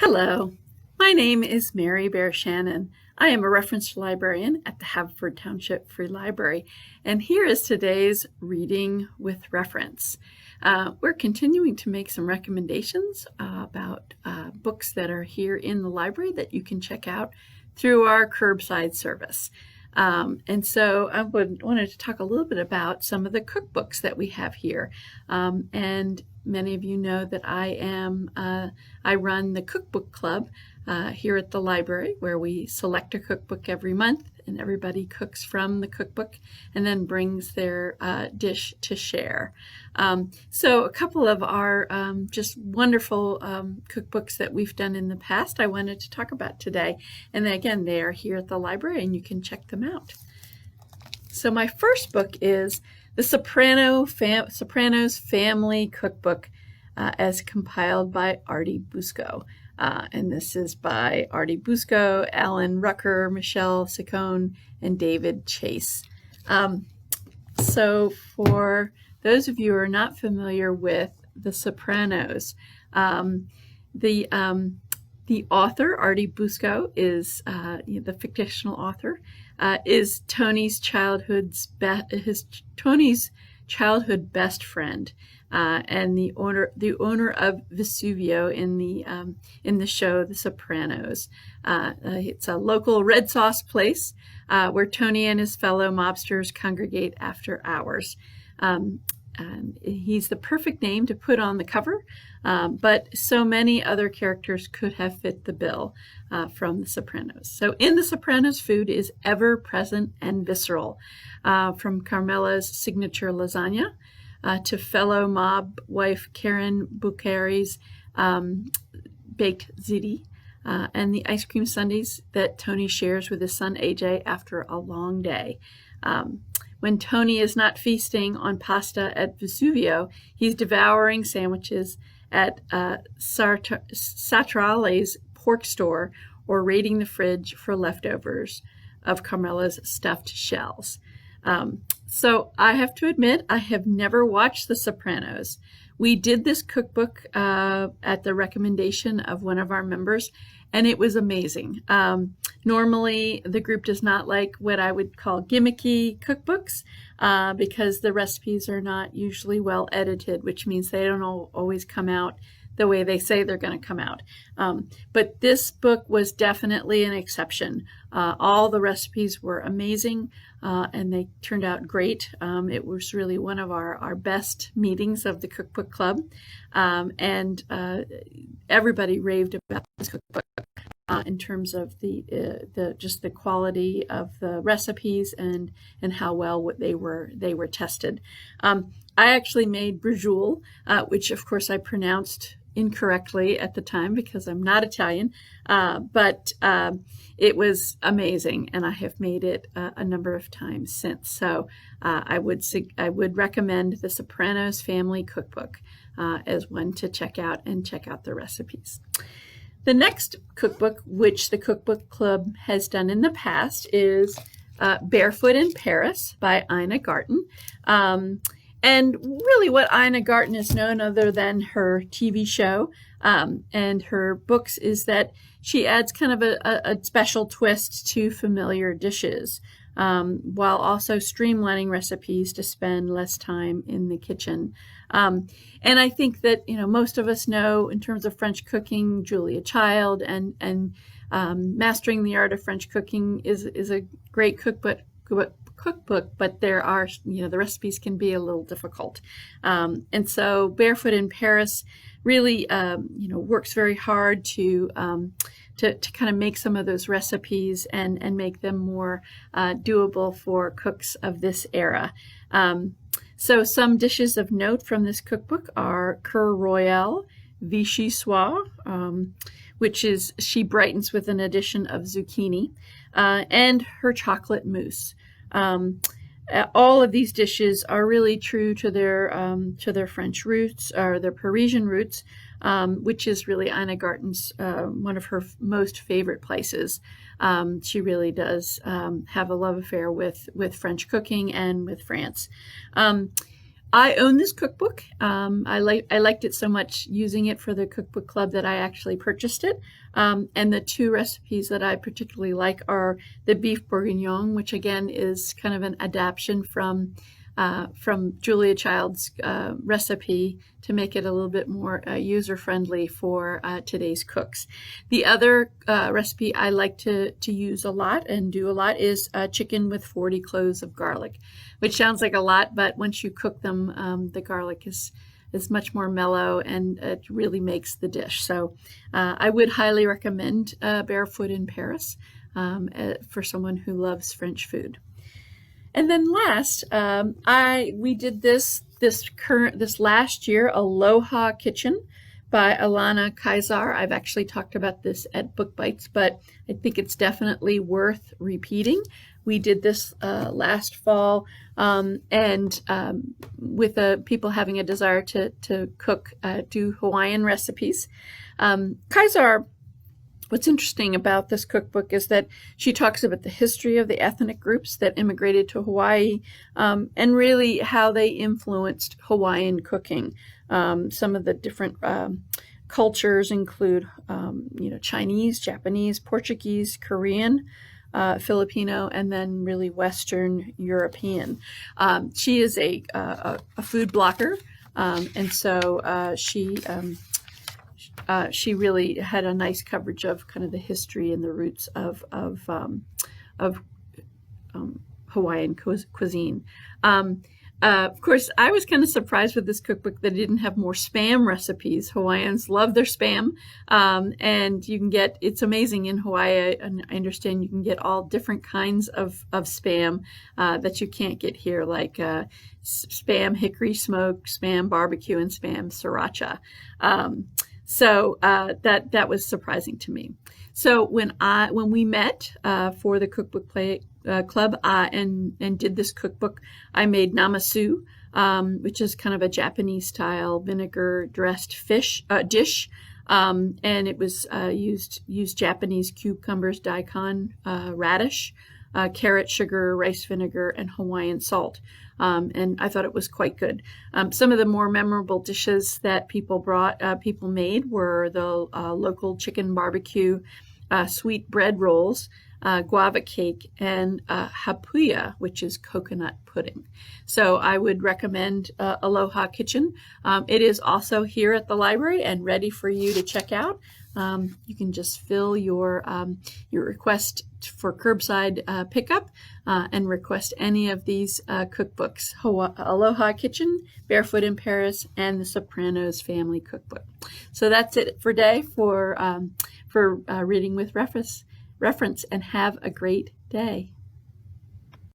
Hello, my name is Mary Bear Shannon. I am a reference librarian at the Haverford Township Free Library, and here is today's Reading with Reference. We're continuing to make some recommendations about books that are here in the library that you can check out through our curbside service. And so I wanted to talk a little bit about some of the cookbooks that we have here. And many of you know that I run the Cookbook Club here at the library, where we select a cookbook every month and everybody cooks from the cookbook and then brings their dish to share. So a couple of our just wonderful cookbooks that we've done in the past I wanted to talk about today. And again, they are here at the library and you can check them out. So my first book is the Sopranos Family Cookbook as compiled by Artie Busco. And this is by Artie Busco, Alan Rucker, Michelle Ciccone, and David Chase. So for those of you who are not familiar with The Sopranos, the author, Artie Busco, is the fictional author, is Tony's childhood best friend, and the owner of Vesuvio in the show The Sopranos. It's a local red sauce place where Tony and his fellow mobsters congregate after hours. And he's the perfect name to put on the cover, but so many other characters could have fit the bill from The Sopranos. So in The Sopranos, food is ever present and visceral, from Carmela's signature lasagna to fellow mob wife Karen Bucari's baked ziti, and the ice cream sundaes that Tony shares with his son AJ after a long day. When Tony is not feasting on pasta at Vesuvio, he's devouring sandwiches at Satrale's pork store or raiding the fridge for leftovers of Carmela's stuffed shells. So I have to admit, I have never watched The Sopranos. We did this cookbook at the recommendation of one of our members, and it was amazing. Normally, the group does not like what I would call gimmicky cookbooks because the recipes are not usually well edited, which means they don't always come out the way they say they're going to come out. But this book was definitely an exception. All the recipes were amazing, and they turned out great. It was really one of our best meetings of the Cookbook Club, and everybody raved about this cookbook in terms of the quality of the recipes and how well they were tested. I actually made braciole, which of course I pronounced incorrectly at the time because I'm not Italian, but it was amazing, and I have made it a number of times since. So I would recommend the Sopranos Family Cookbook as one to check out the recipes. The next cookbook, which the Cookbook Club has done in the past, is Barefoot in Paris by Ina Garten. And really what Ina Garten is known other than her TV show and her books is that she adds kind of a special twist to familiar dishes, while also streamlining recipes to spend less time in the kitchen. And I think that, most of us know in terms of French cooking, Julia Child and Mastering the Art of French Cooking is a great cookbook, but there are, the recipes can be a little difficult. And so Barefoot in Paris really, works very hard to kind of make some of those recipes and make them more doable for cooks of this era. So some dishes of note from this cookbook are Coeur Royale, Vichy Soir, which is she brightens with an addition of zucchini, and her chocolate mousse. All of these dishes are really true to their French roots or their Parisian roots, which is really Ina Garten's one of her most favorite places. She really does have a love affair with French cooking and with France. I own this cookbook. I liked it so much using it for the cookbook club that I actually purchased it. And the two recipes that I particularly like are the beef bourguignon, which again is kind of an adaptation from Julia Child's recipe to make it a little bit more user-friendly for today's cooks. The other recipe I like to use a lot and do a lot is chicken with 40 cloves of garlic, which sounds like a lot, but once you cook them, the garlic is much more mellow and it really makes the dish. So I would highly recommend Barefoot in Paris for someone who loves French food. And then last, we did this last year, Aloha Kitchen by Alana Kaiser. I've actually talked about this at Book Bites, but I think it's definitely worth repeating. We did this last fall, and with people having a desire to do Hawaiian recipes. Kaiser, what's interesting about this cookbook is that she talks about the history of the ethnic groups that immigrated to Hawaii, and really how they influenced Hawaiian cooking. Some of the different cultures include, Chinese, Japanese, Portuguese, Korean, Filipino, and then really Western European. She is a food blogger, and so she really had a nice coverage of kind of the history and the roots of Hawaiian cuisine. Of course, I was kind of surprised with this cookbook that it didn't have more Spam recipes. Hawaiians love their Spam, and it's amazing in Hawaii. And I understand you can get all different kinds of Spam that you can't get here, like Spam hickory smoke, Spam barbecue, and Spam sriracha. So that was surprising to me. So when we met for the cookbook club and did this cookbook, I made namasu, which is kind of a Japanese style vinegar dressed fish dish, and it was used Japanese cucumbers, daikon, radish, carrot, sugar, rice vinegar, and Hawaiian salt. And I thought it was quite good. Some of the more memorable dishes that people made were the local chicken barbecue, sweet bread rolls, guava cake, and hapuya, which is coconut pudding. So I would recommend Aloha Kitchen. It is also here at the library and ready for you to check out. You can just fill your request for curbside pickup and request any of these cookbooks: Aloha Kitchen, Barefoot in Paris, and the Sopranos Family Cookbook. So that's it for today for Reading with Reference, and have a great day.